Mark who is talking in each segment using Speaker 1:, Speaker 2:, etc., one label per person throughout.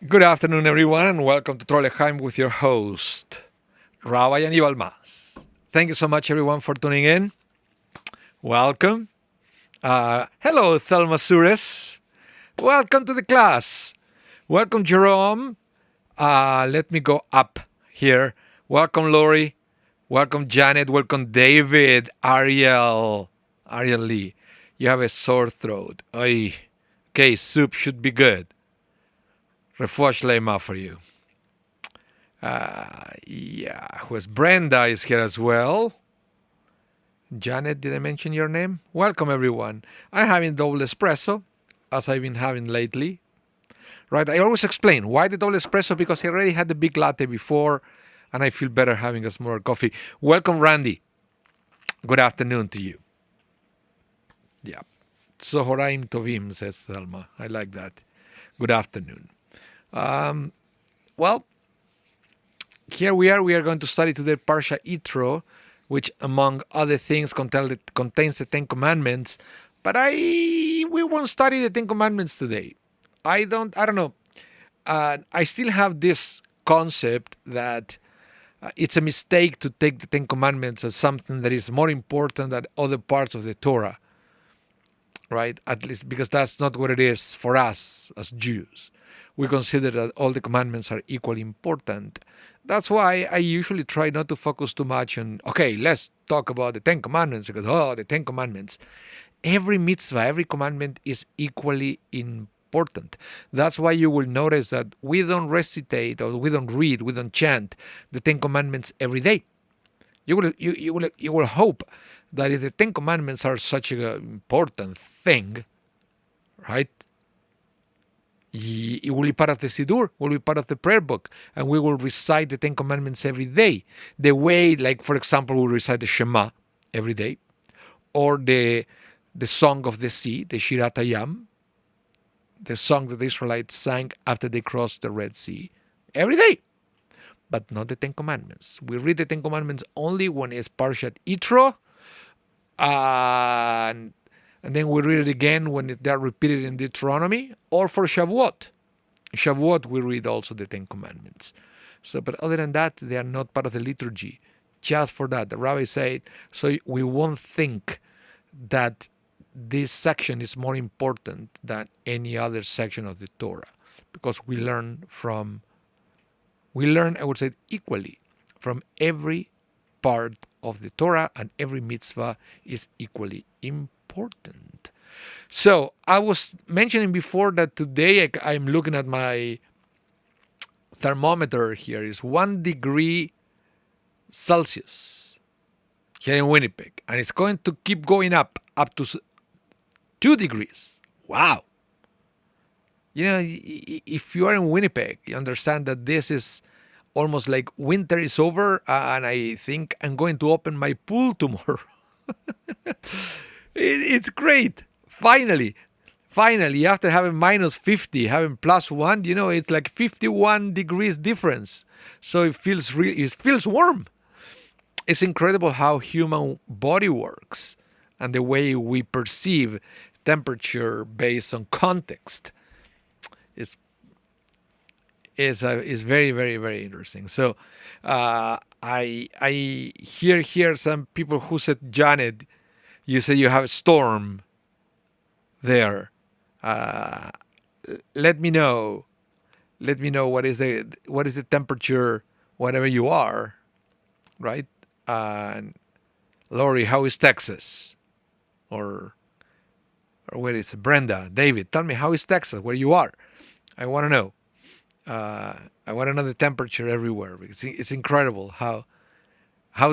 Speaker 1: Good afternoon, everyone, and welcome to Trolleheim with your host, Rabbi Anibal. Thank you so much, everyone, for tuning in. Welcome. Hello, Thelma Sures. Welcome to the class. Welcome, Jerome. Let me go up here. Welcome, Lori. Welcome, Janet. Welcome, David. Ariel Lee. You have a sore throat. Oy. Okay, soup should be good. Refuah Shleima for you. Who's Brenda is here as well. Janet, did I mention your name? Welcome, everyone. I'm having double espresso, as I've been having lately. Right, I always explain why the double espresso, because I already had the big latte before, and I feel better having a smaller coffee. Welcome, Randy. Good afternoon to you. Yeah. Tzohoraim Tovim, says Thelma. I like that. Good afternoon. Well, here we are. We are going to study today Parsha Yitro, which, among other things, contains the Ten Commandments. But we won't study the Ten Commandments today. I don't know. I still have this concept that it's a mistake to take the Ten Commandments as something that is more important than other parts of the Torah, right? At least because that's not what it is for us as Jews. We consider that all the commandments are equally important. That's why I usually try not to focus too much on, okay, let's talk about the Ten Commandments, because, the Ten Commandments. Every mitzvah, every commandment is equally important. That's why you will notice that we don't recitate, or we don't read, we don't chant the Ten Commandments every day. You will hope that if the Ten Commandments are such an important thing, right? It will be part of the Siddur, will be part of the prayer book, and we will recite the Ten Commandments every day. The way, like, for example, we recite the Shema every day, or the Song of the Sea, the Shirat Hayam, the song that the Israelites sang after they crossed the Red Sea, every day. But not the Ten Commandments. We read the Ten Commandments only when it's Parshat Yitro, and then we read it again when they are repeated in Deuteronomy, or for Shavuot. Shavuot, we read also the Ten Commandments. So, but other than that, they are not part of the liturgy. Just for that, the rabbi said, so we won't think that this section is more important than any other section of the Torah, because we learn, I would say, equally from every part of the Torah, and every mitzvah is equally important. So I was mentioning before that today I'm looking at my thermometer here. Is 1 degree Celsius here in Winnipeg, and it's going to keep going up to 2 degrees. Wow. If you are in Winnipeg, you understand that this is almost like winter is over, and I think I'm going to open my pool tomorrow. It's great. Finally, after having minus 50, having plus 1, it's like 51 degrees difference. So it feels warm. It's incredible how human body works and the way we perceive temperature based on context. Is very, very, very interesting. So I hear some people who said, Janet, you said you have a storm there. Let me know what is the temperature wherever you are, right? And Lori, how is Texas? Or where is it? Brenda, David, tell me, how is Texas where you are? I want to know. I want to know the temperature everywhere, because it's incredible how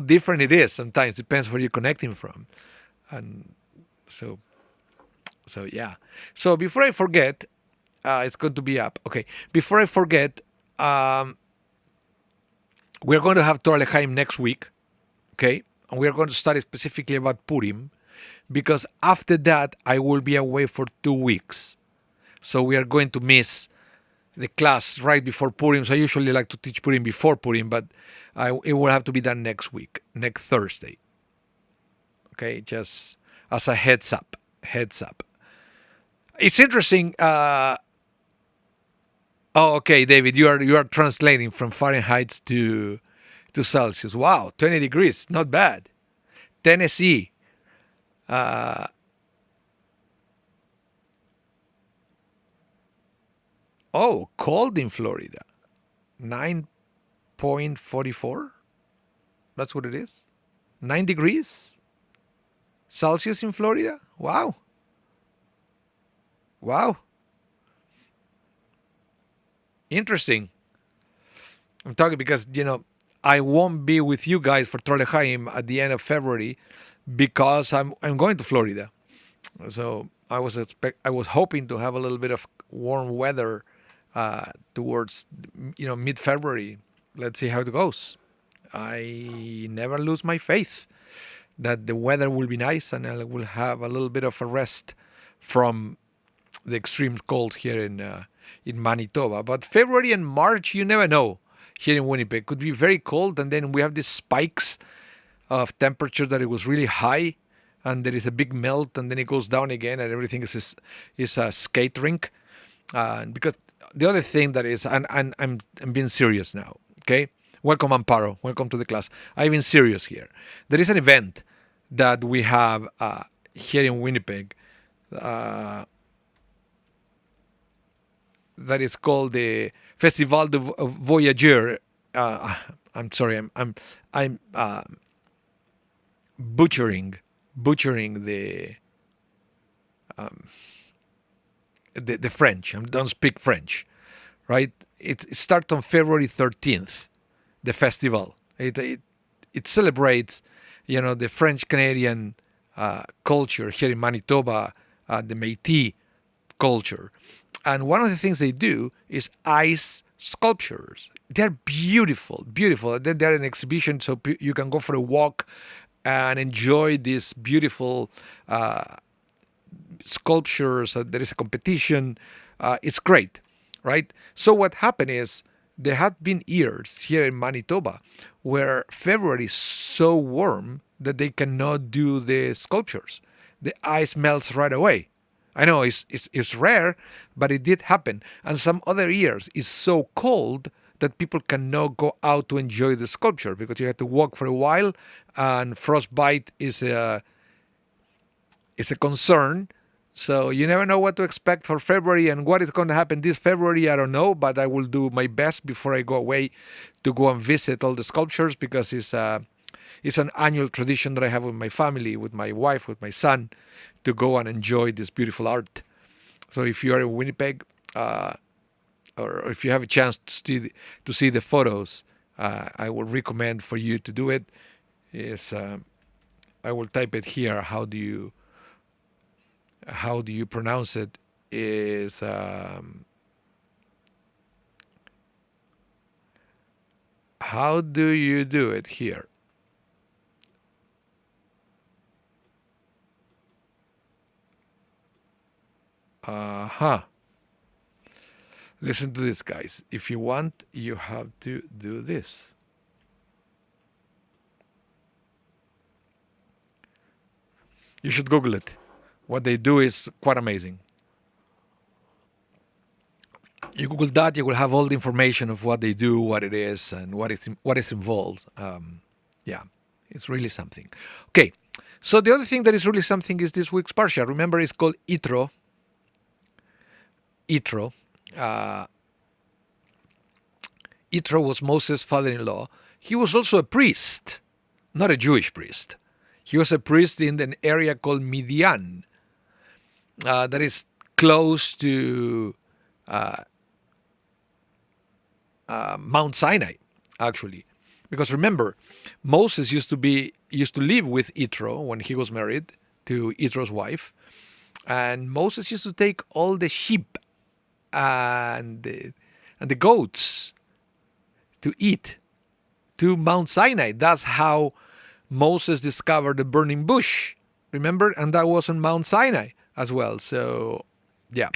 Speaker 1: different it is. Sometimes depends where you're connecting from, and so yeah. So before I forget, it's going to be up. Okay. Before I forget, we're going to have Torah L'chaim next week. Okay, and we are going to study specifically about Purim, because after that I will be away for 2 weeks. So we are going to miss the class right before Purim. So I usually like to teach Purim before Purim, but it will have to be done next week, next Thursday. Okay, just as a heads up. It's interesting. Oh, okay, David, you are translating from Fahrenheit to Celsius. Wow, 20 degrees, not bad. Tennessee, uh, oh, cold in Florida, 9.44. That's what it is. 9 degrees Celsius in Florida. Wow, wow, interesting. I'm talking because I won't be with you guys for Trollheim at the end of February because I'm going to Florida. So I was hoping to have a little bit of warm weather towards mid February. Let's see how it goes. I never lose my faith that the weather will be nice and I will have a little bit of a rest from the extreme cold here in Manitoba. But February and March, you never know. Here in Winnipeg, could be very cold, and then we have these spikes of temperature that it was really high, and there is a big melt, and then it goes down again, and everything is a skate rink. Because the other thing that is, and I'm being serious now. Okay, welcome Amparo, welcome to the class. I've been serious here. There is an event that we have here in Winnipeg. That is called the Festival de Voyageur. I'm sorry, I'm butchering the French. I don't speak French, right? It starts on February 13th. The festival. It celebrates, the French Canadian culture here in Manitoba, the Métis culture. And one of the things they do is ice sculptures. They're beautiful, beautiful. Then they're an exhibition, so you can go for a walk and enjoy these beautiful sculptures. There is a competition. It's great, right? So what happened is there had been years here in Manitoba where February is so warm that they cannot do the sculptures. The ice melts right away. I know it's rare, but it did happen. And some other years it's so cold that people cannot go out to enjoy the sculpture because you have to walk for a while, and frostbite is a concern. So you never know what to expect for February, and what is going to happen this February, I don't know, but I will do my best before I go away to go and visit all the sculptures because it's an annual tradition that I have with my family, with my wife, with my son, to go and enjoy this beautiful art. So if you are in Winnipeg, or if you have a chance to see the photos, I would recommend for you to do it. I will type it here. How do you pronounce it? Is how do you do it here? Listen to this, guys. If you want, you have to do this. You should Google it. What they do is quite amazing. You Google that, you will have all the information of what they do, what it is, and what is involved. Yeah, it's really something. Okay, so the other thing that is really something is this week's parsha. Remember, it's called Yitro. Yitro. Yitro was Moses' father-in-law. He was also a priest, not a Jewish priest. He was a priest in an area called Midian, that is close to Mount Sinai, actually, because remember, Moses used to live with Yitro when he was married to Yitro's wife, and Moses used to take all the sheep and the goats to eat to Mount Sinai. That's how Moses discovered the burning bush. Remember, and that was on Mount Sinai as well. So, yeah.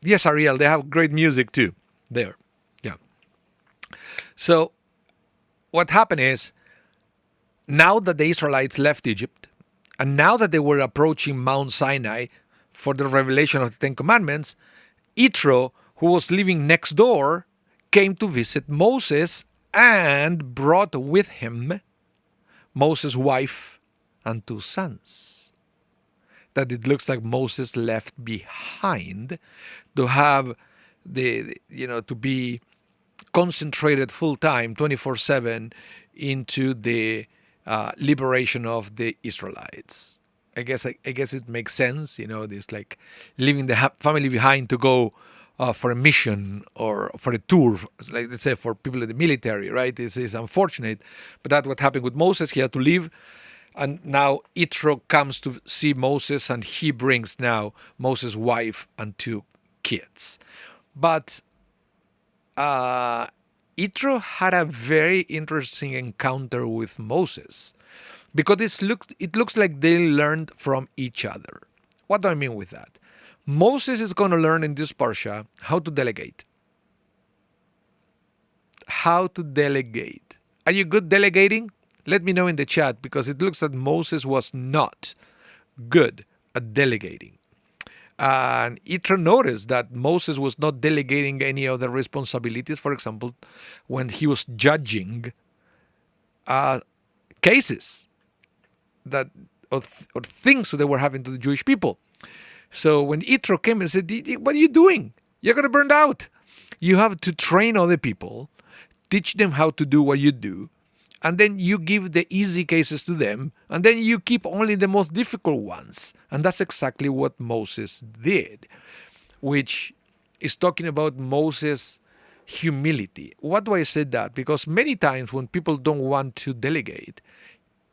Speaker 1: Yes, Ariel, they have great music too there. Yeah. So, what happened is, now that the Israelites left Egypt, and now that they were approaching Mount Sinai for the revelation of the Ten Commandments, Yitro who was living next door, came to visit Moses and brought with him Moses' wife and 2 sons. That it looks like Moses left behind to have to be concentrated full time, 24/7, into the liberation of the Israelites. I guess it makes sense. This like leaving the family behind to go for a mission or for a tour, like let's say for people in the military, right? This is unfortunate, but that's what happened with Moses. He had to leave. And now Yitro comes to see Moses, and he brings now Moses' wife and 2 kids. But Yitro had a very interesting encounter with Moses because it looks like they learned from each other. What do I mean with that? Moses is going to learn in this parsha how to delegate. How to delegate. Are you good delegating? Let me know in the chat, because it looks that Moses was not good at delegating. And Yitro noticed that Moses was not delegating any of the responsibilities. For example, when he was judging cases or things that were happening to the Jewish people. So when Yitro came and said, "What are you doing? You're going to burn out. You have to train other people, teach them how to do what you do, and then you give the easy cases to them, and then you keep only the most difficult ones." And that's exactly what Moses did, which is talking about Moses' humility. Why do I say that? Because many times when people don't want to delegate,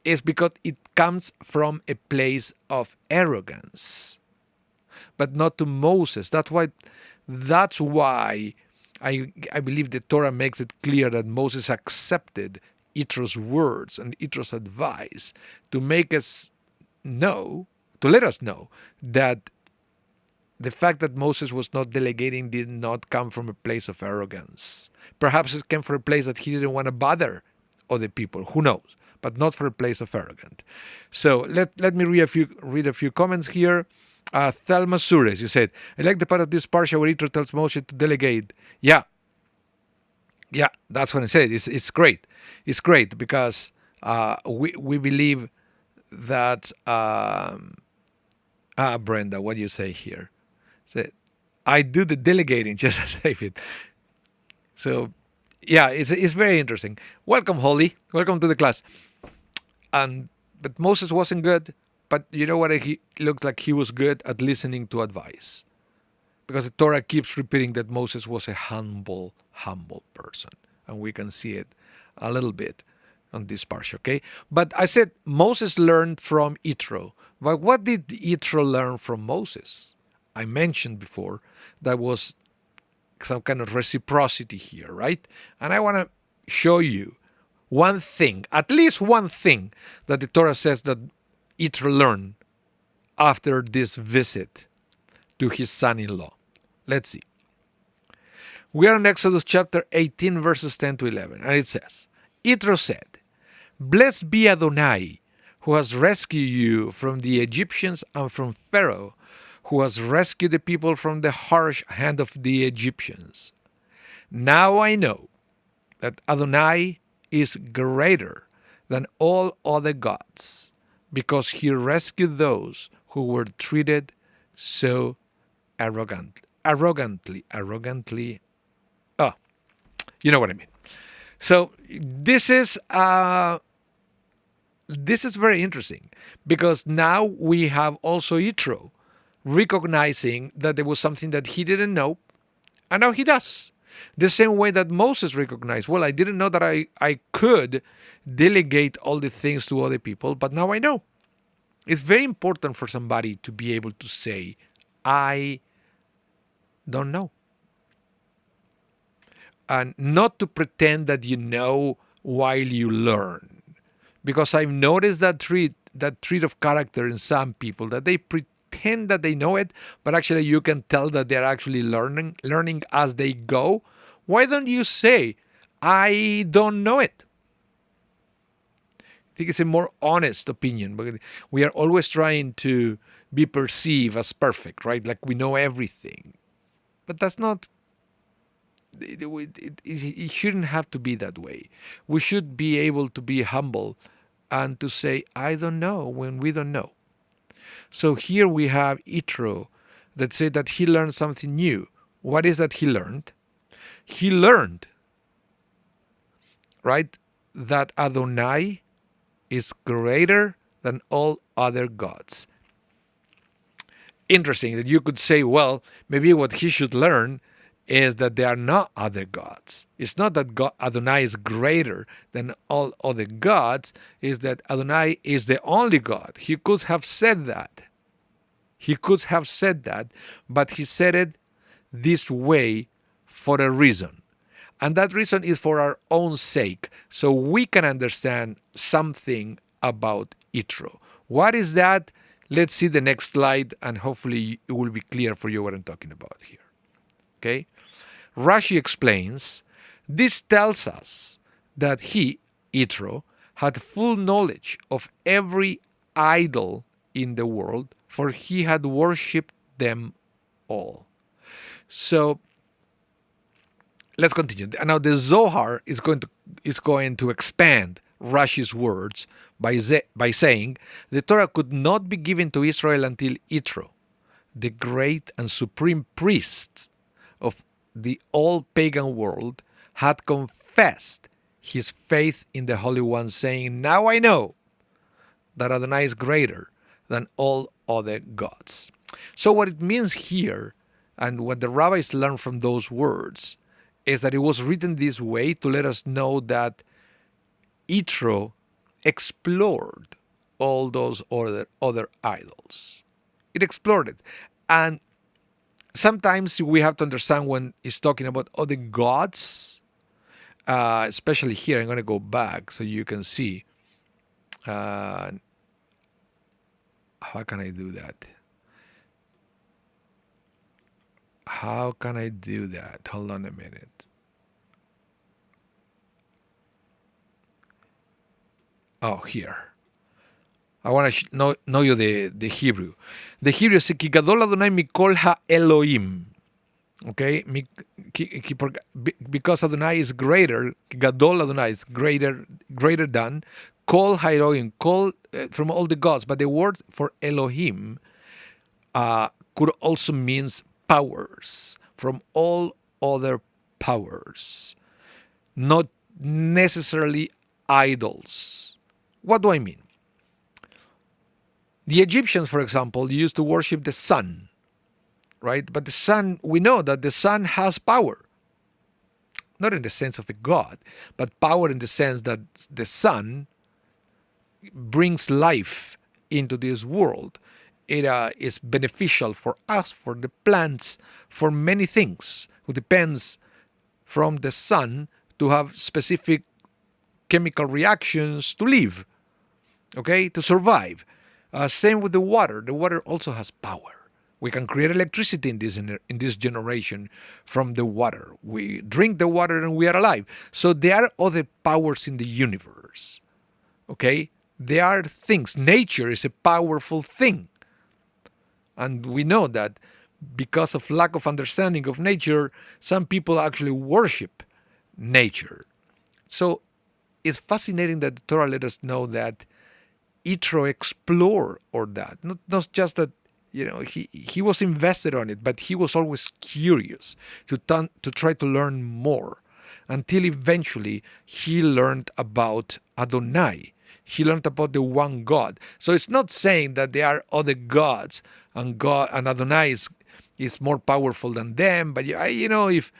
Speaker 1: it's because it comes from a place of arrogance, but not to Moses. That's why I believe the Torah makes it clear that Moses accepted Yitro's words and Yitro's advice to let us know that the fact that Moses was not delegating did not come from a place of arrogance. Perhaps it came from a place that he didn't want to bother other people. Who knows? But not from a place of arrogance. So let me read a few comments here. Thelma Sures, you said, "I like the part of this parsha where Yitro tells Moshe to delegate." Yeah, that's what I said. It's great. It's great because we believe that. Brenda, what do you say here? Say, I do the delegating just as David. So, yeah, it's very interesting. Welcome, Holly. Welcome to the class. But Moses wasn't good. But you know what? He looked like he was good at listening to advice, because the Torah keeps repeating that Moses was a humble person, and we can see it a little bit on this parsha. Okay, but I said Moses learned from Yitro. But what did Yitro learn from Moses? I mentioned before that was some kind of reciprocity here, right? And I want to show you one thing, at least one thing, that the Torah says that Yitro learned after this visit to his son-in-law. Let's see. We are in Exodus chapter 18, verses 10 to 11, and it says, Yitro said, "Blessed be Adonai, who has rescued you from the Egyptians and from Pharaoh, who has rescued the people from the harsh hand of the Egyptians. Now I know that Adonai is greater than all other gods, because he rescued those who were treated so arrogantly. Oh, you know what I mean. So this is very interesting, because now we have also Yitro recognizing that there was something that he didn't know, and now he does. The same way that Moses recognized, well, I didn't know that I could delegate all the things to other people, but now I know. It's very important for somebody to be able to say, I don't know. And not to pretend that you know while you learn. Because I've noticed that trait of character in some people, that they pretend that they know it, but actually you can tell that they're actually learning as they go. Why don't you say, I don't know it? I think it's a more honest opinion, but we are always trying to be perceived as perfect, right? Like we know everything. But that's not it shouldn't have to be that way. We should be able to be humble and to say, I don't know, when we don't know. So here we have Yitro that said that he learned something new. What is that he learned? He learned, right, that Adonai is greater than all other gods. Interesting that you could say, well, maybe what he should learn is that there are no other gods. It's not that God, Adonai is greater than all other gods, it's that Adonai is the only God. He could have said that. He could have said that, but he said it this way for a reason. And that reason is for our own sake, so we can understand something about Yitro. What is that? Let's see the next slide, and hopefully it will be clear for you what I'm talking about here. Okay? Rashi explains, this tells us that he, Yitro, had full knowledge of every idol in the world, for he had worshipped them all. So let's continue. Now the Zohar is going to expand Rashi's words by saying the Torah could not be given to Israel until Yitro, the great and supreme priest of the all pagan world, had confessed his faith in the Holy One, saying, now I know that Adonai is greater than all other gods. So what it means here, and what the rabbis learned from those words, is that it was written this way to let us know that Yitro explored all those other idols. It explored it. And sometimes we have to understand when it's talking about other gods, especially here. I'm going to go back so you can see. How can I do that? How can I do that? Hold on a minute. Oh, here. I want to know you the Hebrew. The Hebrew is Ki Gadol Adonai Mikol Ha-Elohim. Okay? Because Adonai is greater, Gadol Adonai is greater than Kol Ha-Elohim, Kol from all the gods. But the word for Elohim could also means powers, from all other powers, not necessarily idols. What do I mean? The Egyptians, for example, used to worship the sun, right? But the sun, we know that the sun has power. Not in the sense of a god, but power in the sense that the sun brings life into this world. It is beneficial for us, for the plants, for many things. It depends from the sun to have specific chemical reactions to live, okay, to survive. Same with the water. The water also has power. We can create electricity in this generation from the water. We drink the water and we are alive. So there are other powers in the universe, okay? There are things. Nature is a powerful thing. And we know that because of lack of understanding of nature, some people actually worship nature. So it's fascinating that the Torah let us know that Yitro explored all that. Not just that, he was invested on it, but he was always curious to try to learn more, until eventually he learned about Adonai. He learned about the one God. So it's not saying that there are other gods and Adonai is more powerful than them. But if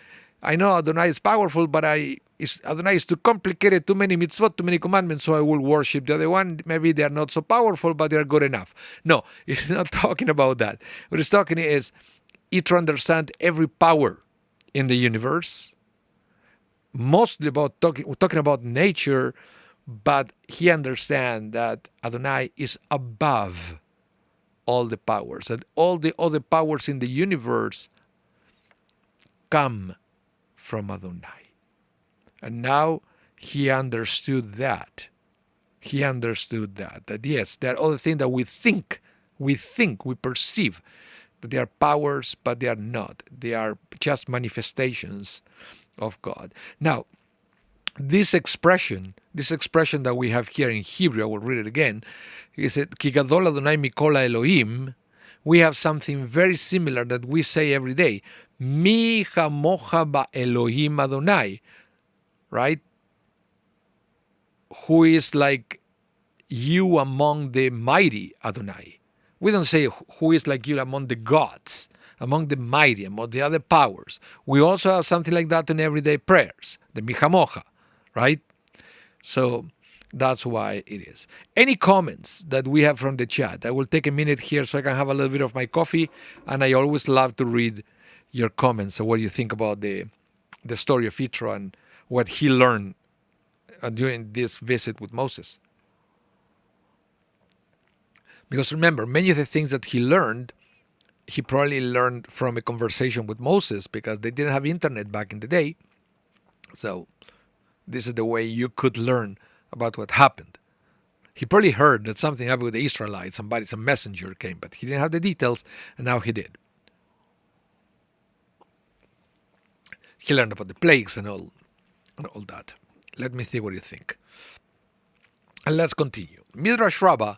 Speaker 1: I know Adonai is powerful, but Adonai is too complicated, too many mitzvot, too many commandments, so I will worship the other one. Maybe they are not so powerful, but they are good enough. No, it's not talking about that. What it's talking is, Yitro understand every power in the universe, mostly talking about nature, but he understands that Adonai is above all the powers, and all the other powers in the universe come from Adonai. And now he understood that. That yes, there are other things that we think, we perceive, that they are powers, but they are not. They are just manifestations of God. Now, this expression that we have here in Hebrew, I will read it again. He said, Ki gadol Adonai mikol Elohim. We have something very similar that we say every day. Mi hamocha ba Elohim Adonai, right? Who is like you among the mighty Adonai. We don't say who is like you among the gods, among the mighty, among the other powers. We also have something like that in everyday prayers, the mihamocha, right? So that's why it is. Any comments that we have from the chat? I will take a minute here so I can have a little bit of my coffee, and I always love to read your comments and what you think about the story of Yitro and what he learned during this visit with Moses. Because remember, many of the things that he learned, he probably learned from a conversation with Moses because they didn't have internet back in the day. So this is the way you could learn about what happened. He probably heard that something happened with the Israelites, some messenger came, but he didn't have the details, and now he did. He learned about the plagues and all that. Let me see what you think. And let's continue. Midrash Rabbah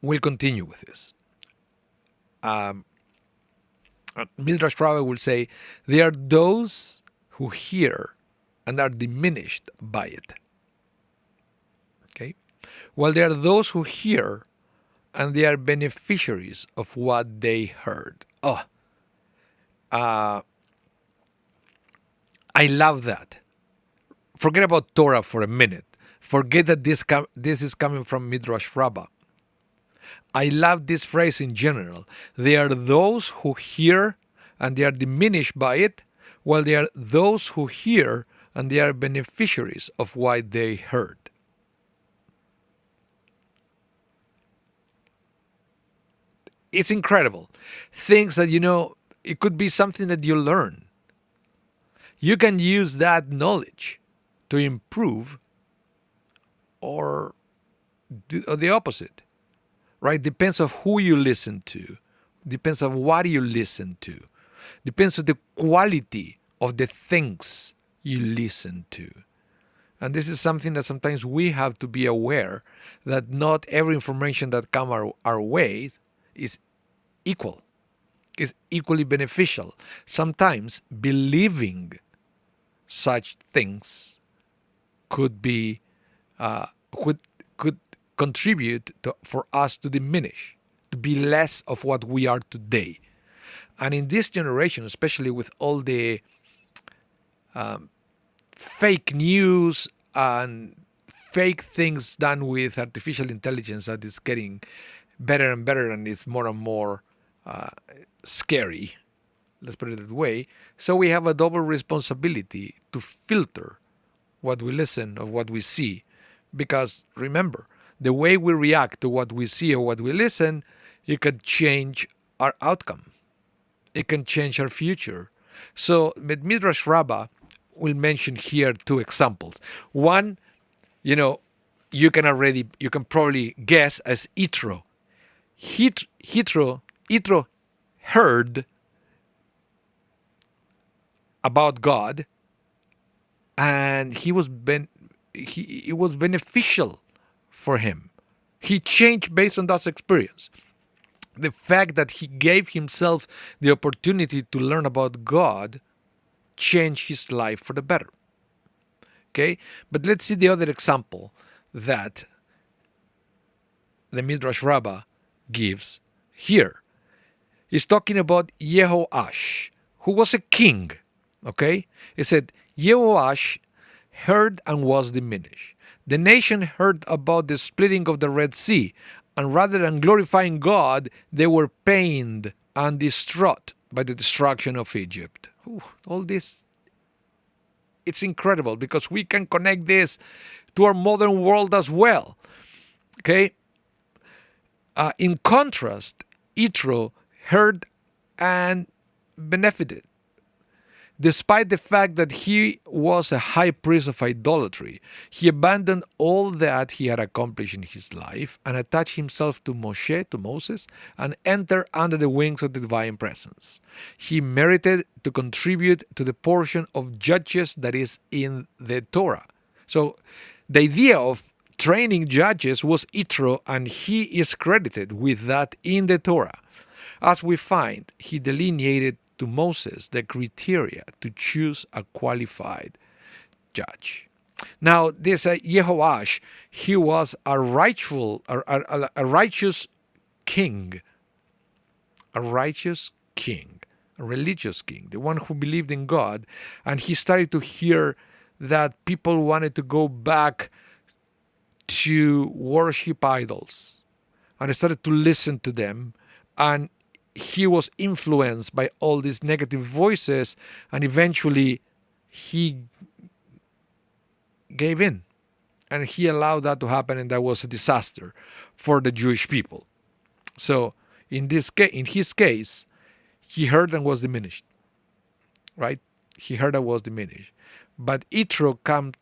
Speaker 1: will continue with this. Midrash Rabbah will say, there are those who hear and are diminished by it. Okay? While there are those who hear and they are beneficiaries of what they heard. I love that. Forget about Torah for a minute. Forget that this is coming from Midrash Rabbah. I love this phrase in general. They are those who hear and they are diminished by it, while they are those who hear and they are beneficiaries of what they heard. It's incredible. Things that, it could be something that you learn. You can use that knowledge to improve or the opposite. Right? Depends on who you listen to. Depends on what you listen to. Depends on the quality of the things you listen to. And this is something that sometimes we have to be aware that not every information that comes our way is equal, is equally beneficial. Sometimes believing such things could be could contribute for us to diminish, to be less of what we are today. And in this generation, especially with all the fake news and fake things done with artificial intelligence that is getting better and better and is more and more scary, let's put it that way. So we have a double responsibility to filter what we listen or what we see. Because remember, the way we react to what we see or what we listen, it can change our outcome. It can change our future. So Midrash Rabbah will mention here two examples. One, you can probably guess as Yitro. Yitro heard about God, and it was beneficial for him. He changed based on that experience. The fact that he gave himself the opportunity to learn about God changed his life for the better. Okay? But let's see the other example that the Midrash Rabbah gives here. He's talking about Yehoash, who was a king. Okay? He said, Yehoash heard and was diminished. The nation heard about the splitting of the Red Sea, and rather than glorifying God, they were pained and distraught by the destruction of Egypt. All this, it's incredible because we can connect this to our modern world as well. Okay? In contrast, Yitro heard and benefited. Despite the fact that he was a high priest of idolatry, he abandoned all that he had accomplished in his life and attached himself to Moses, and entered under the wings of the divine presence. He merited to contribute to the portion of judges that is in the Torah. So the idea of training judges was Yitro, and he is credited with that in the Torah. As we find, he delineated to Moses the criteria to choose a qualified judge. Now, this Jehoash, he was a righteous king, a religious king, the one who believed in God, and he started to hear that people wanted to go back to worship idols, and he started to listen to them, and he was influenced by all these negative voices, and eventually he gave in, and he allowed that to happen, and that was a disaster for the Jewish people. So in his case, he heard and was diminished, right? He heard and was diminished. But Yitro comes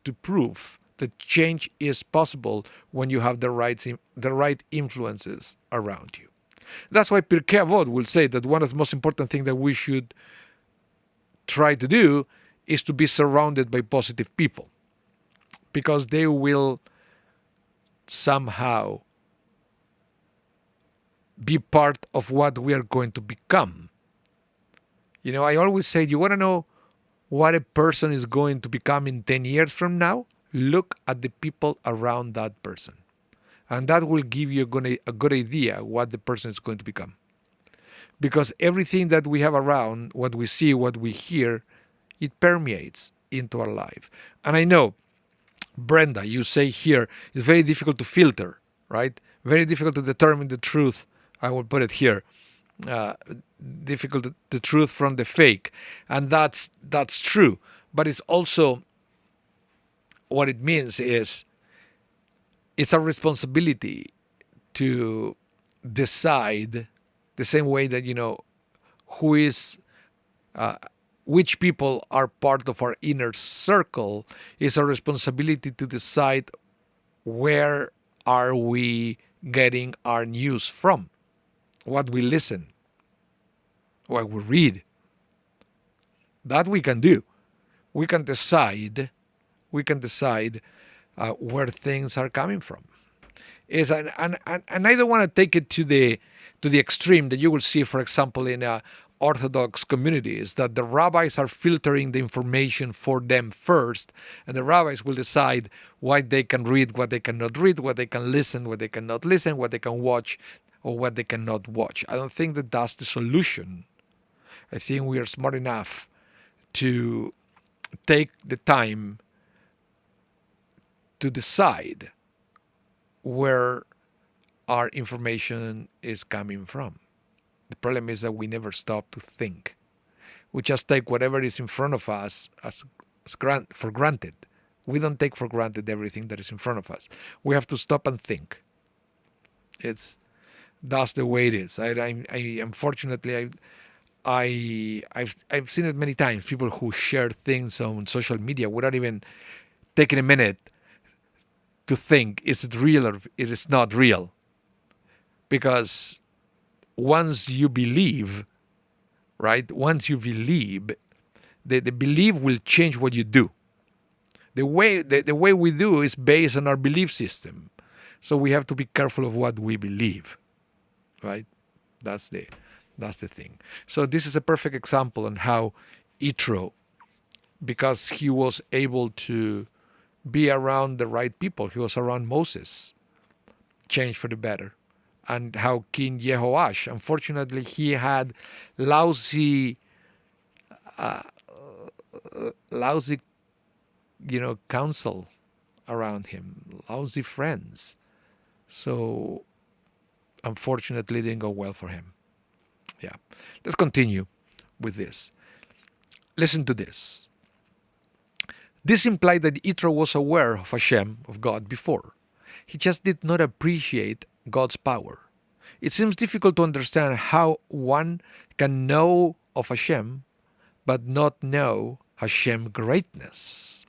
Speaker 1: to prove that change is possible when you have the right influences around you. That's why Pirkei Avot will say that one of the most important things that we should try to do is to be surrounded by positive people, because they will somehow be part of what we are going to become. I always say, you want to know what a person is going to become in 10 years from now? Look at the people around that person. And that will give you a good idea what the person is going to become. Because everything that we have around, what we see, what we hear, it permeates into our life. And I know, Brenda, you say here, it's very difficult to filter, right? Very difficult to determine the truth. I will put it here. Difficult the truth from the fake. And that's true. But it's also, what it means is, it's our responsibility to decide the same way that, who is, which people are part of our inner circle. It's our responsibility to decide where are we getting our news from, what we listen, what we read. That we can do. We can decide where things are coming from. And I don't want to take it to the extreme that you will see, for example, in Orthodox communities, that the rabbis are filtering the information for them first, and the rabbis will decide what they can read, what they cannot read, what they can listen, what they cannot listen, what they can watch, or what they cannot watch. I don't think that that's the solution. I think we are smart enough to take the time to decide where our information is coming from. The problem is that we never stop to think. We just take whatever is in front of us for granted. We don't take for granted everything that is in front of us. We have to stop and think. That's the way it is. Unfortunately, I've seen it many times. People who share things on social media without even taking a minute to think, is it real or it is not real? Because once you believe, right? Once you believe, the belief will change what you do. The way we do is based on our belief system. So we have to be careful of what we believe, right? That's the thing. So this is a perfect example on how Yitro, because he was able to be around the right people, he was around Moses, changed for the better. And how King Jehoash, unfortunately, he had lousy, counsel around him, lousy friends. So, unfortunately, it didn't go well for him. Yeah. Let's continue with this. Listen to this. This implied that Yitro was aware of Hashem, of God, before. He just did not appreciate God's power. It seems difficult to understand how one can know of Hashem but not know Hashem's greatness.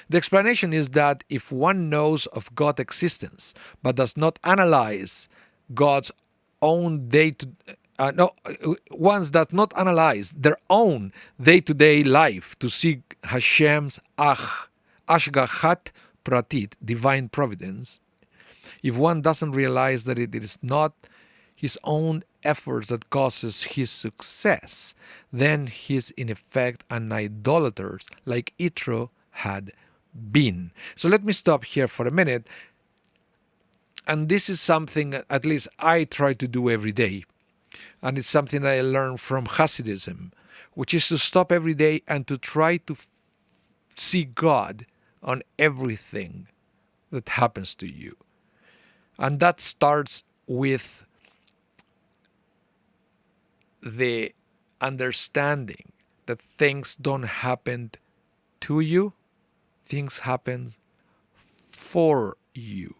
Speaker 1: The explanation is that if one knows of God's existence but does not analyze God's own ones that not analyze their own day-to-day life to see Hashem's Ashgachat Pratit, divine providence, if one doesn't realize that it is not his own efforts that causes his success, then he is in effect an idolater like Yitro had been. So let me stop here for a minute. And this is something at least I try to do every day. And it's something I learned from Hasidism, which is to stop every day and to try to see God on everything that happens to you. And that starts with the understanding that things don't happen to you, things happen for you.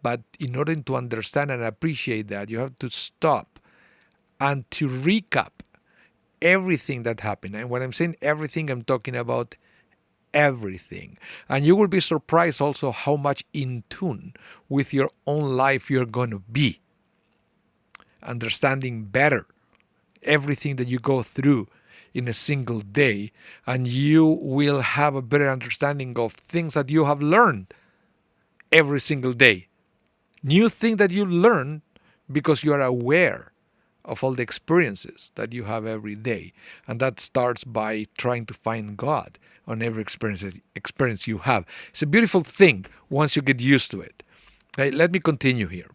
Speaker 1: But in order to understand and appreciate that, you have to stop and to recap everything that happened. And when I'm saying everything, I'm talking about everything. And you will be surprised also how much in tune with your own life you're going to be. Understanding better everything that you go through in a single day, and you will have a better understanding of things that you have learned every single day. New thing that you learn because you are aware of all the experiences that you have every day. And that starts by trying to find God on every experience you have. It's a beautiful thing once you get used to it. Okay, let me continue here.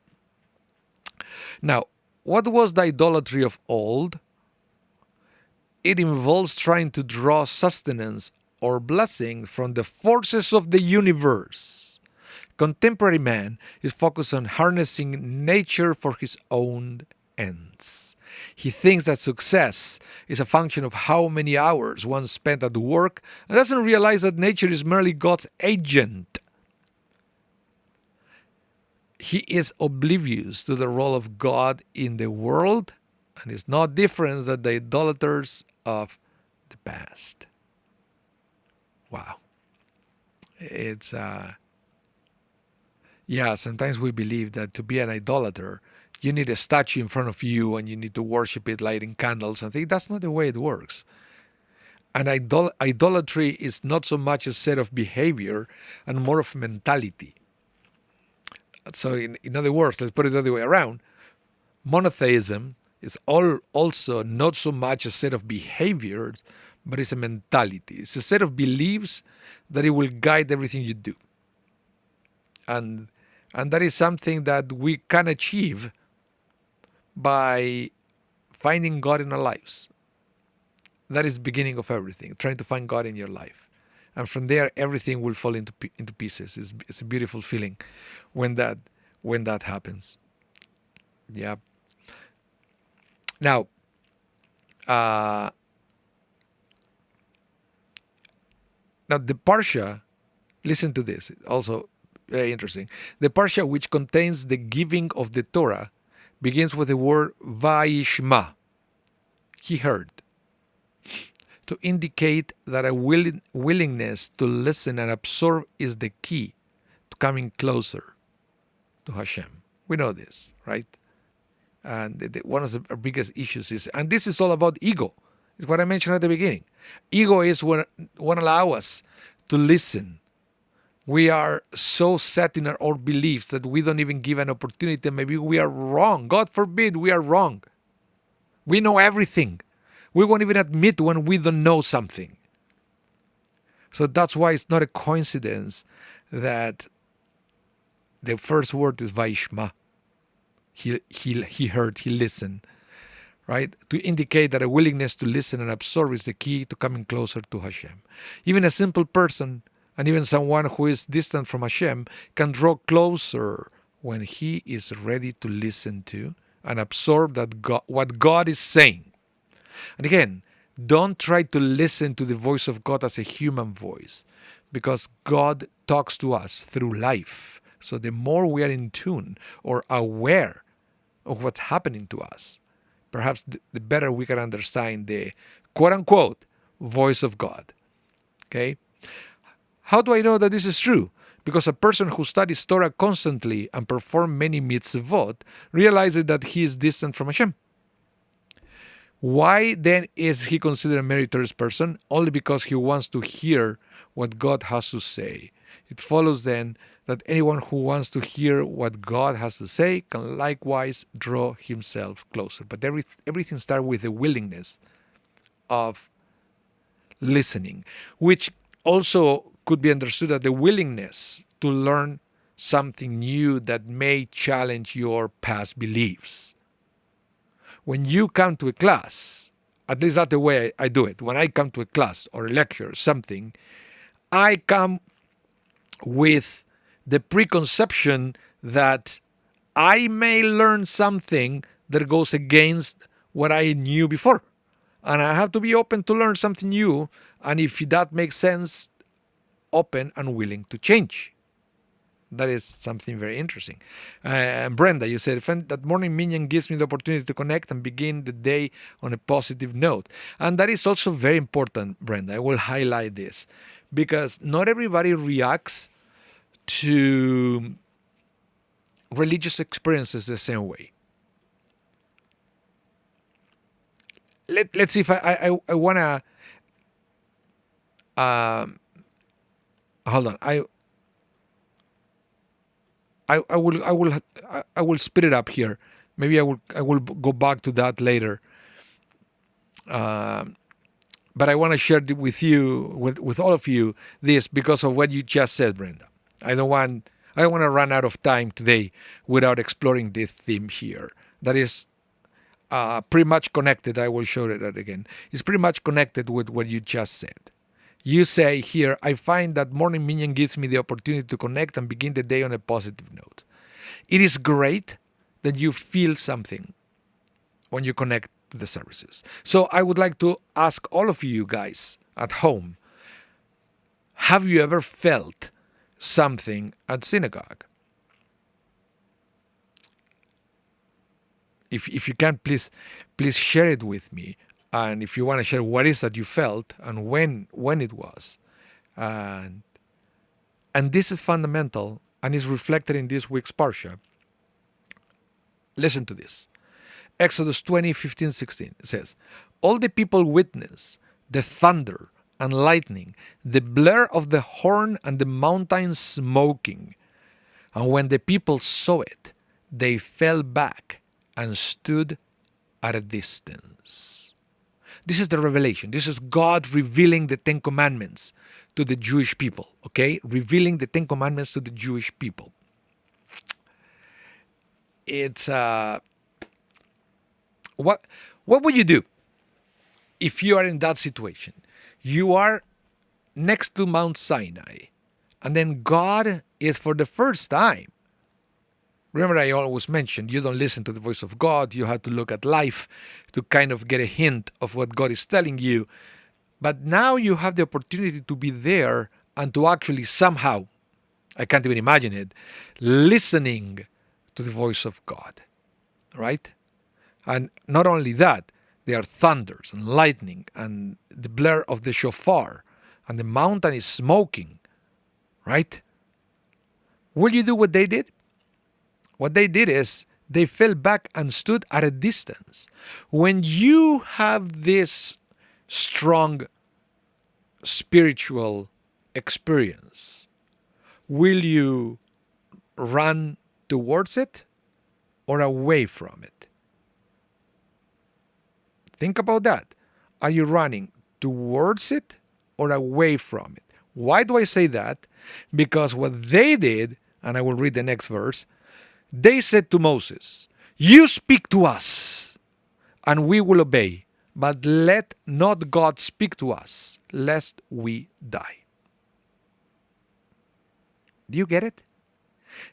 Speaker 1: Now, what was the idolatry of old? It involves trying to draw sustenance or blessing from the forces of the universe. Contemporary man is focused on harnessing nature for his own ends. He thinks that success is a function of how many hours one spent at work and doesn't realize that nature is merely God's agent. He is oblivious to the role of God in the world and is no different than the idolaters of the past. Wow. It's sometimes we believe that to be an idolater, you need a statue in front of you and you need to worship it lighting candles. I think that's not the way it works. And idolatry is not so much a set of behavior and more of mentality. So in other words, let's put it the other way around. Monotheism is also not so much a set of behaviors, but it's a mentality. It's a set of beliefs that it will guide everything you do. And that is something that we can achieve by finding God in our lives. That is the beginning of everything, trying to find God in your life. And from there, everything will fall into pieces. It's a beautiful feeling when that happens. Yeah. Now, the Parsha, listen to this, also very interesting. The Parsha, which contains the giving of the Torah, begins with the word Vayishma. He heard. To indicate that a willingness to listen and absorb is the key to coming closer to Hashem. We know this, right? And one of the biggest issues is, and this is all about ego. It's what I mentioned at the beginning. Ego is what won't allow us to listen. We are so set in our own beliefs that we don't even give an opportunity. Maybe we are wrong. God forbid we are wrong. We know everything. We won't even admit when we don't know something. So that's why it's not a coincidence that the first word is Vaishma. He heard, he listened, right? To indicate that a willingness to listen and absorb is the key to coming closer to Hashem. Even a simple person and even someone who is distant from Hashem can draw closer when he is ready to listen to and absorb what God is saying. And again, don't try to listen to the voice of God as a human voice, because God talks to us through life. So the more we are in tune or aware of what's happening to us, perhaps the better we can understand the quote-unquote voice of God. Okay? How do I know that this is true? Because a person who studies Torah constantly and performs many mitzvot realizes that he is distant from Hashem. Why then is he considered a meritorious person? Only because he wants to hear what God has to say. It follows then that anyone who wants to hear what God has to say can likewise draw himself closer. But everything starts with the willingness of listening, which also could be understood as the willingness to learn something new that may challenge your past beliefs. When you come to a class, at least that's the way I do it. When I come to a class or a lecture or something, I come with the preconception that I may learn something that goes against what I knew before. And I have to be open to learn something new. And if that makes sense, open and willing to change. That is something very interesting. Brenda, you said, that morning minyan gives me the opportunity to connect and begin the day on a positive note. And that is also very important, Brenda. I will highlight this because not everybody reacts to religious experiences the same way. Let's see if I want to... hold on. I will speed it up here. Maybe I will go back to that later. But I want to share with you, with all of you, this because of what you just said, Brenda. I don't want to run out of time today without exploring this theme here. That is pretty much connected. I will show it again. It's pretty much connected with what you just said. You say here, I find that morning minyan gives me the opportunity to connect and begin the day on a positive note. It is great that you feel something when you connect to the services. So I would like to ask all of you guys at home, have you ever felt something at synagogue? If you can, please share it with me. And if you want to share what is that you felt and when it was. And this is fundamental and is reflected in this week's Parsha. Listen to this. Exodus 20:15-16 says, all the people witnessed the thunder and lightning, the blare of the horn and the mountain smoking. And when the people saw it, they fell back and stood at a distance. This is the revelation. This is God revealing the Ten Commandments to the Jewish people. Okay? Revealing the Ten Commandments to the Jewish people. It's what would you do if you are in that situation? You are next to Mount Sinai, and then God is for the first time. Remember, I always mentioned, you don't listen to the voice of God. You have to look at life to kind of get a hint of what God is telling you. But now you have the opportunity to be there and to actually somehow, I can't even imagine it, listening to the voice of God, right? And not only that, there are thunders and lightning and the blare of the shofar and the mountain is smoking, right? Will you do what they did? What they did is they fell back and stood at a distance. When you have this strong spiritual experience, will you run towards it or away from it? Think about that. Are you running towards it or away from it? Why do I say that? Because what they did, and I will read the next verse, they said to Moses, you speak to us, and we will obey, but let not God speak to us, lest we die. Do you get it?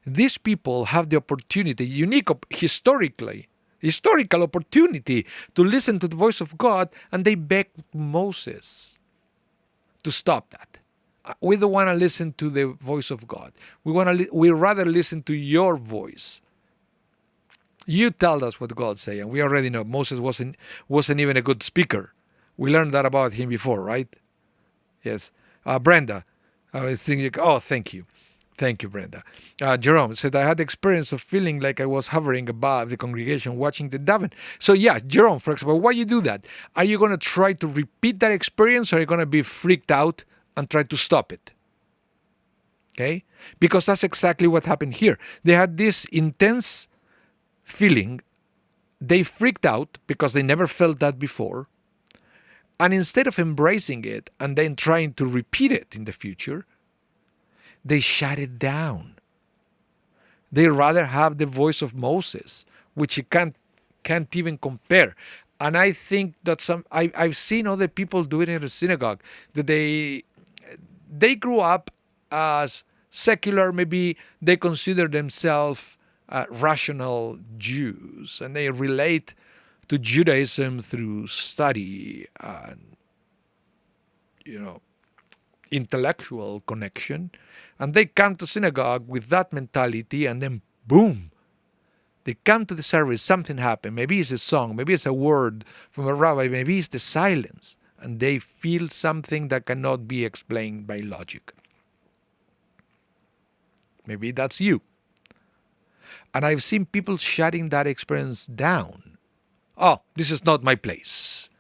Speaker 1: These people have the opportunity, unique historical opportunity to listen to the voice of God, and they begged Moses to stop that. We don't want to listen to the voice of God. We rather listen to your voice. You tell us what God say, and we already know Moses wasn't even a good speaker. We learned that about him before, right? Yes. Brenda, I was thinking, oh, thank you. Thank you, Brenda. Jerome said, I had the experience of feeling like I was hovering above the congregation watching the daven. So, yeah, Jerome, for example, why you do that? Are you going to try to repeat that experience, or are you going to be freaked out and try to stop it? Okay? Because that's exactly what happened here. They had this intense feeling. They freaked out because they never felt that before. And instead of embracing it and then trying to repeat it in the future, they shut it down. They rather have the voice of Moses, which you can't even compare. And I think that I've seen other people do it in the synagogue, that they grew up as secular. Maybe they consider themselves rational Jews, and they relate to Judaism through study and intellectual connection, and they come to synagogue with that mentality, and then boom, they come to the service, something happened. Maybe it's a song, maybe it's a word from a rabbi, maybe it's the silence, and they feel something that cannot be explained by logic. Maybe that's you. And I've seen people shutting that experience down. Oh, this is not my place.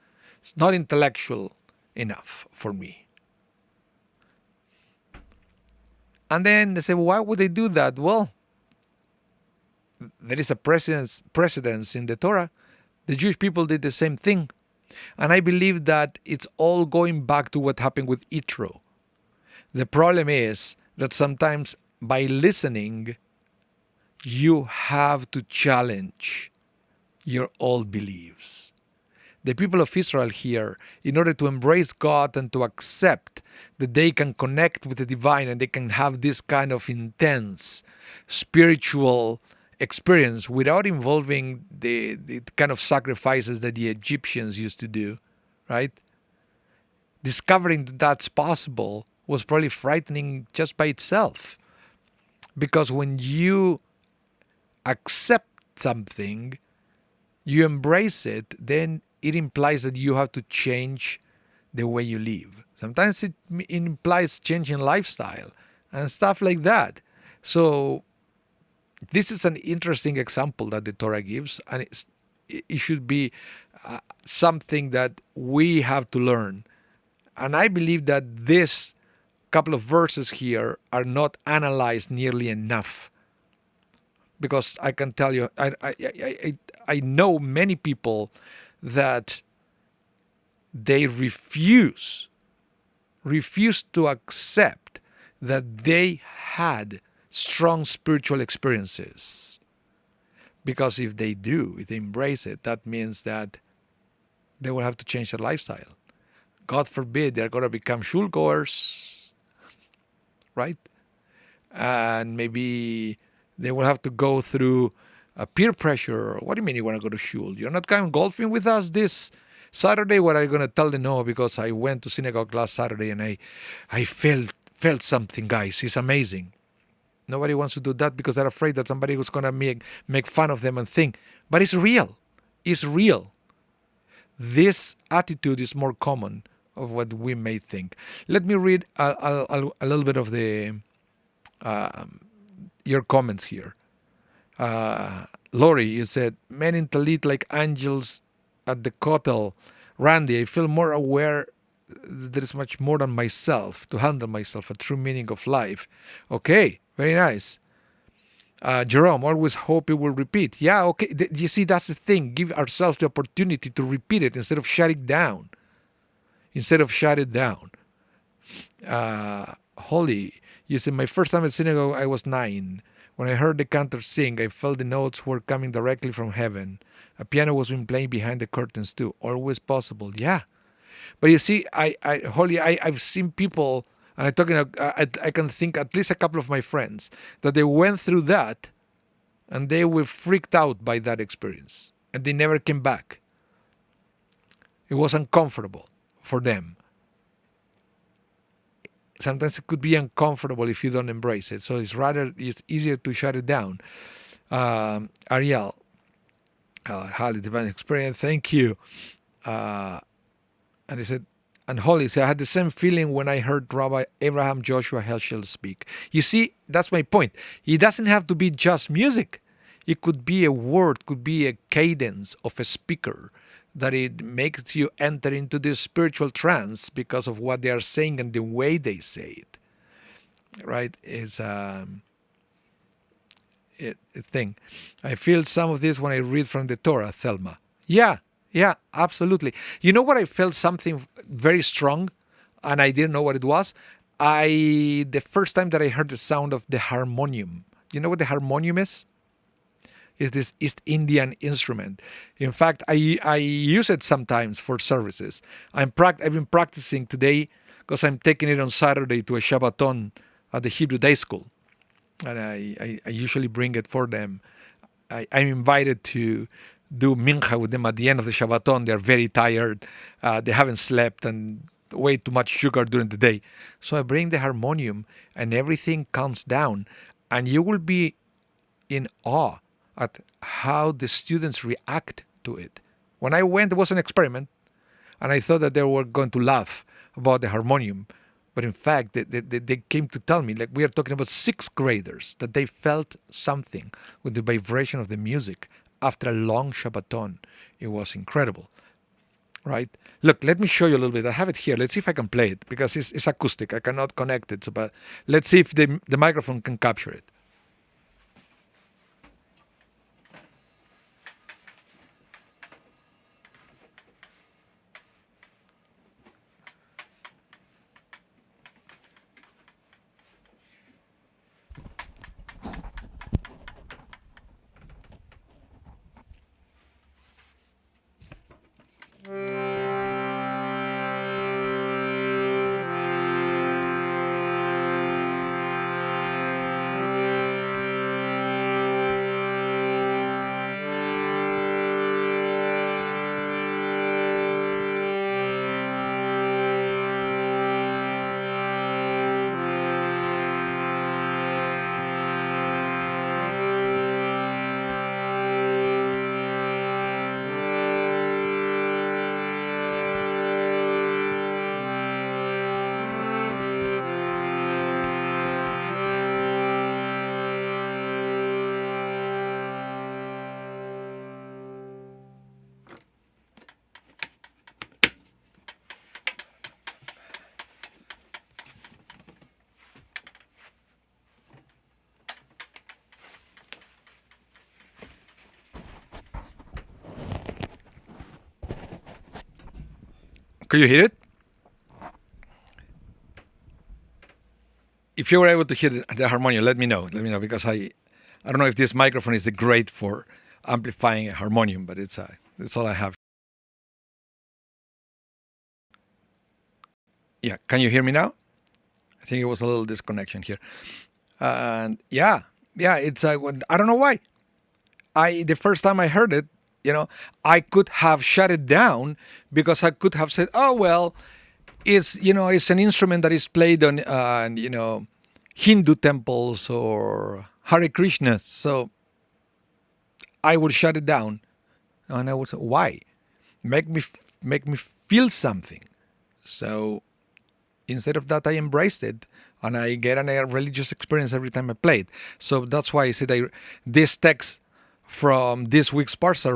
Speaker 1: It's not intellectual enough for me. And then they say, well, why would they do that? Well, there is a precedence in the Torah. The Jewish people did the same thing. And I believe that it's all going back to what happened with Yitro. The problem is that sometimes by listening, you have to challenge your old beliefs. The people of Israel here, in order to embrace God and to accept that they can connect with the divine and they can have this kind of intense spiritual experience without involving the kind of sacrifices that the Egyptians used to do, right? Discovering that that's possible was probably frightening just by itself. Because when you accept something, you embrace it, then it implies that you have to change the way you live. Sometimes it implies changing lifestyle and stuff like that. So this is an interesting example that the Torah gives, and it should be something that we have to learn. And I believe that this couple of verses here are not analyzed nearly enough. Because I can tell you, I know many people that they refuse to accept that they had strong spiritual experiences. Because if they embrace it, that means that they will have to change their lifestyle. God forbid they're going to become shul goers, right? And maybe they will have to go through peer pressure. What do you mean you want to go to shul? You're not going golfing with us this Saturday? What are you going to tell them? No, because I went to synagogue last Saturday and I felt something, guys. It's amazing. Nobody wants to do that because they're afraid that somebody was going to make fun of them and think. But it's real. It's real. This attitude is more common of what we may think. Let me read a little bit of your comments here. Lori, you said, men in Talit like angels at the kotel. Randy, I feel more aware that there is much more than myself to handle myself, a true meaning of life. Okay, very nice. Jerome, always hope it will repeat. Yeah, okay. You see, that's the thing. Give ourselves the opportunity to repeat it instead of shut it down. Holly, you said, my first time at synagogue, I was 9. When I heard the cantor sing, I felt the notes were coming directly from heaven. A piano was being playing behind the curtains too. Always possible. Yeah. But you see, Holly, I've seen people, and I can think at least a couple of my friends, that they went through that and they were freaked out by that experience. And they never came back. It was uncomfortable for them. Sometimes it could be uncomfortable if you don't embrace it. So it's easier to shut it down. Ariel, highly divine experience. Thank you. And he said, and Holly said, I had the same feeling when I heard Rabbi Abraham Joshua Heschel speak. You see, that's my point. It doesn't have to be just music. It could be a word, could be a cadence of a speaker that it makes you enter into this spiritual trance because of what they are saying and the way they say it. Right? Is a thing. I feel some of this when I read from the Torah, Thelma. Yeah, yeah, absolutely. You know what? I felt something very strong, and I didn't know what it was. The first time that I heard the sound of the harmonium. You know what the harmonium is? Is this East Indian instrument. In fact, I use it sometimes for services. I've been practicing today because I'm taking it on Saturday to a Shabbaton at the Hebrew Day School. And I usually bring it for them. I'm invited to do mincha with them at the end of the Shabbaton. They're very tired. They haven't slept and way too much sugar during the day. So I bring the harmonium and everything calms down. And you will be in awe at how the students react to it. When I went, it was an experiment. And I thought that they were going to laugh about the harmonium. But in fact, they came to tell me, like we are talking about sixth graders, that they felt something with the vibration of the music after a long Shabbaton. It was incredible, right? Look, let me show you a little bit. I have it here. Let's see if I can play it because it's acoustic. I cannot connect it. So, but let's see if the microphone can capture it. Could you hear it? If you were able to hear the harmonium, let me know. Let me know because I don't know if this microphone is great for amplifying a harmonium, but it's all I have. Yeah, can you hear me now? I think it was a little disconnection here. And yeah, it's I don't know why. The first time I heard it, I could have shut it down because I could have said, oh well, it's an instrument that is played on Hindu temples or Hare Krishna. So I would shut it down, and I would say, why? Make me feel something. So instead of that, I embraced it, and I get a religious experience every time I play it. So that's why I said this text from this week's Parsha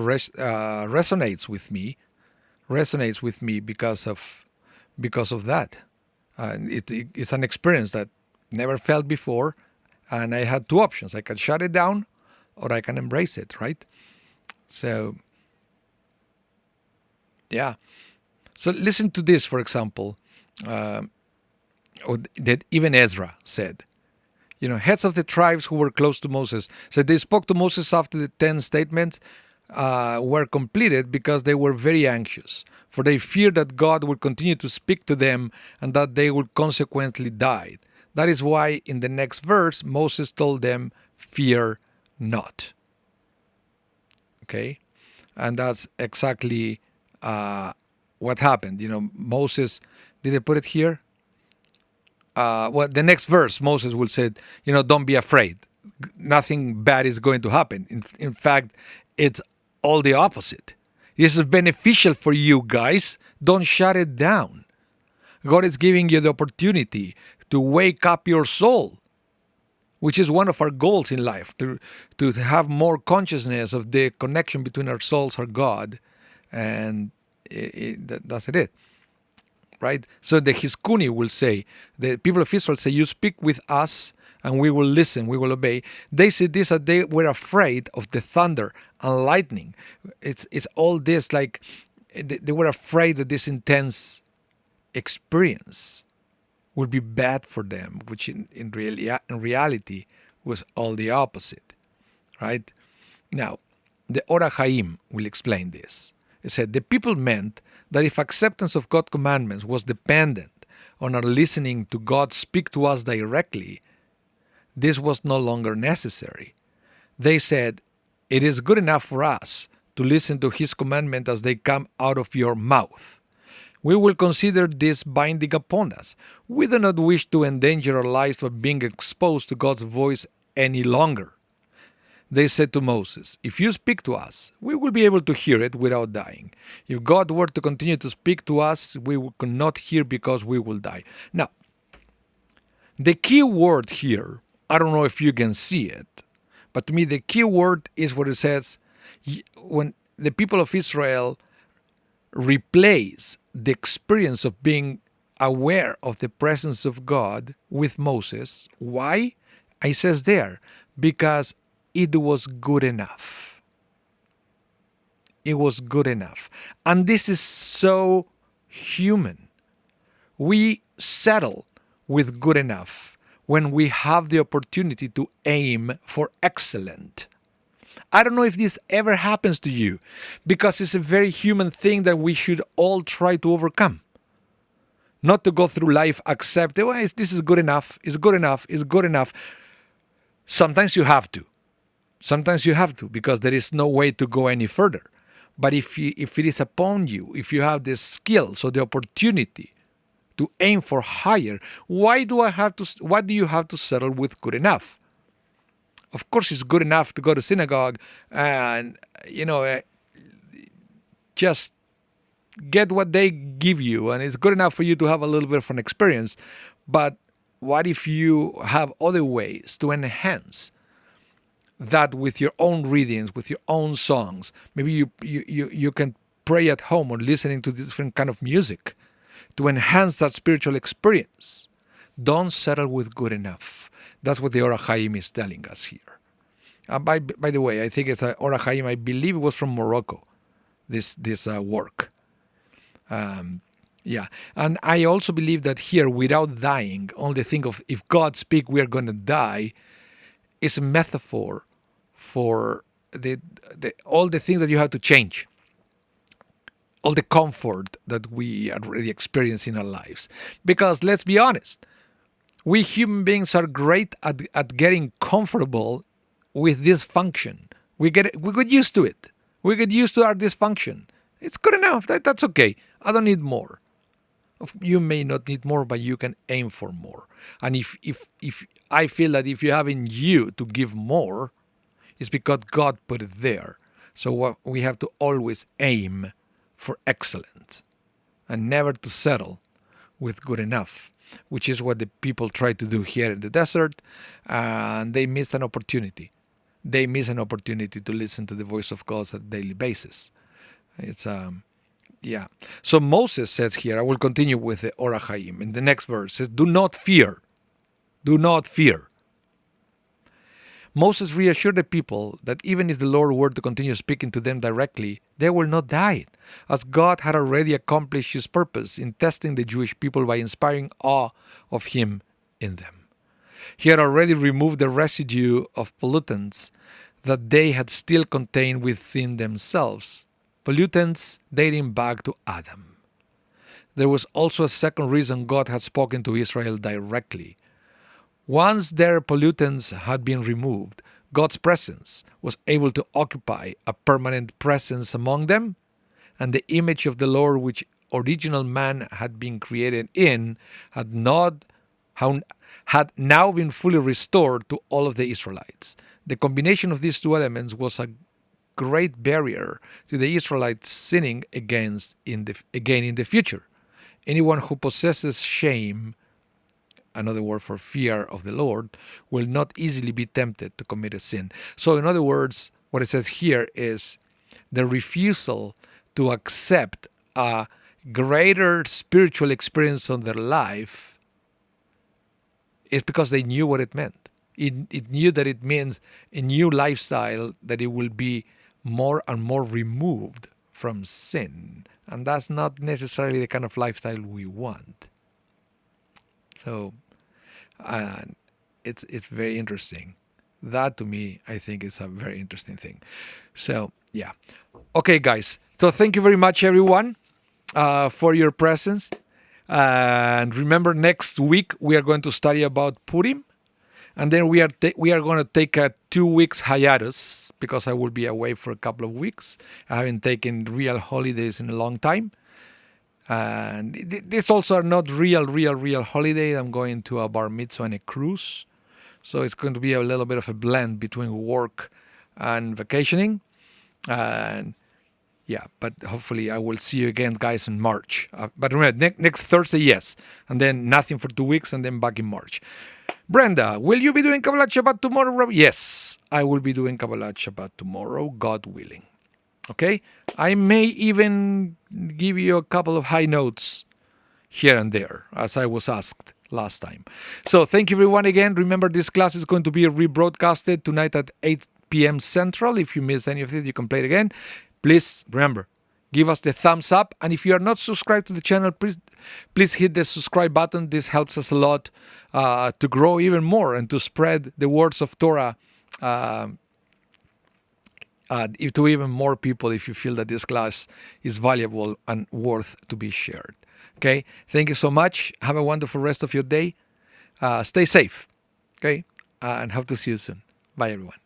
Speaker 1: resonates with me because of that. It's an experience that never felt before, and I had two options: I can shut it down, or I can embrace it. Right? So, yeah. So listen to this, for example, that even Ezra said. Heads of the tribes who were close to Moses said they spoke to Moses after the 10 statements were completed because they were very anxious, for they feared that God would continue to speak to them and that they would consequently die. That is why in the next verse, Moses told them, fear not. Okay? And that's exactly what happened. Moses, did I put it here? The next verse, Moses will say, don't be afraid. Nothing bad is going to happen. In fact, it's all the opposite. This is beneficial for you guys. Don't shut it down. God is giving you the opportunity to wake up your soul, which is one of our goals in life, to have more consciousness of the connection between our souls, our God, and that's it, right? So the Hiskuni will say, the people of Israel say, you speak with us and we will listen, we will obey. They said this, that they were afraid of the thunder and lightning. It's all this, like, they were afraid that this intense experience would be bad for them, which in reality was all the opposite, right? Now, the Ora Chaim will explain this. It said, the people meant that if acceptance of God's commandments was dependent on our listening to God speak to us directly, this was no longer necessary. They said, it is good enough for us to listen to His commandment as they come out of your mouth. We will consider this binding upon us. We do not wish to endanger our lives by being exposed to God's voice any longer. They said to Moses, if you speak to us, we will be able to hear it without dying. If God were to continue to speak to us, we could not hear because we will die. Now, the key word here, I don't know if you can see it, but to me the key word is what it says, when the people of Israel replace the experience of being aware of the presence of God with Moses. Why? It says there, because it was good enough. It was good enough. And this is so human. We settle with good enough when we have the opportunity to aim for excellent. I don't know if this ever happens to you, because it's a very human thing that we should all try to overcome. Not to go through life accepting, well, this is good enough, it's good enough, it's good enough. Sometimes you have to. Sometimes you have to, because there is no way to go any further. But if it is upon you, if you have the skills or the opportunity to aim for higher, why do you have to settle with good enough? Of course, it's good enough to go to synagogue and, just get what they give you. And it's good enough for you to have a little bit of an experience. But what if you have other ways to enhance that with your own readings, with your own songs? Maybe you can pray at home or listening to different kind of music to enhance that spiritual experience. Don't settle with good enough. That's what the Ora Chaim is telling us here. By the way, I think it's Ora Chaim, I believe it was from Morocco, this work. Yeah. And I also believe that here, without dying, only think of if God speak, we are going to die, is a metaphor for all the things that you have to change. All the comfort that we already experience in our lives. Because let's be honest, we human beings are great at getting comfortable with dysfunction. We get used to it. We get used to our dysfunction. It's good enough. That's okay. I don't need more. You may not need more, but you can aim for more. And if I feel that if you have in you to give more, it's because God put it there. So we have to always aim for excellence and never to settle with good enough, which is what the people try to do here in the desert, and they missed an opportunity. They miss an opportunity to listen to the voice of God on a daily basis. It's yeah. So Moses says here, I will continue with the Ora Chaim. In the next verse, says, do not fear. Do not fear. Moses reassured the people that even if the Lord were to continue speaking to them directly, they will not die, as God had already accomplished His purpose in testing the Jewish people by inspiring awe of Him in them. He had already removed the residue of pollutants that they had still contained within themselves, pollutants dating back to Adam. There was also a second reason God had spoken to Israel directly. Once their pollutants had been removed, God's presence was able to occupy a permanent presence among them, and the image of the Lord which original man had been created in had now been fully restored to all of the Israelites. The combination of these two elements was a great barrier to the Israelites sinning again in the future. Anyone who possesses shame, another word for fear of the Lord, will not easily be tempted to commit a sin. So, in other words, what it says here is the refusal to accept a greater spiritual experience on their life is because they knew what it meant. It knew that it means a new lifestyle, that it will be more and more removed from sin. And that's not necessarily the kind of lifestyle we want. So it's very interesting. That to me, I think, is a very interesting thing. So yeah. Okay, guys. So thank you very much, everyone, for your presence. And remember, next week we are going to study about Purim. And then we are going to take a 2 weeks hiatus because I will be away for a couple of weeks. I haven't taken real holidays in a long time. And this also are not real holiday. I'm going to a bar mitzvah and a cruise. So it's going to be a little bit of a blend between work and vacationing. And yeah, but hopefully I will see you again, guys, in March. But remember, next Thursday, yes. And then nothing for 2 weeks and then back in March. Brenda, will you be doing Kabbalat Shabbat tomorrow? Yes, I will be doing Kabbalat Shabbat tomorrow, God willing. Okay? I may even give you a couple of high notes here and there, as I was asked last time. So thank you, everyone, again. Remember, this class is going to be rebroadcasted tonight at 8 p.m. Central. If you missed any of it, you can play it again. Please, remember, give us the thumbs up. And if you are not subscribed to the channel, please hit the subscribe button. This helps us a lot to grow even more and to spread the words of Torah to even more people if you feel that this class is valuable and worth to be shared. Okay? Thank you so much. Have a wonderful rest of your day. Stay safe. Okay? And hope to see you soon. Bye, everyone.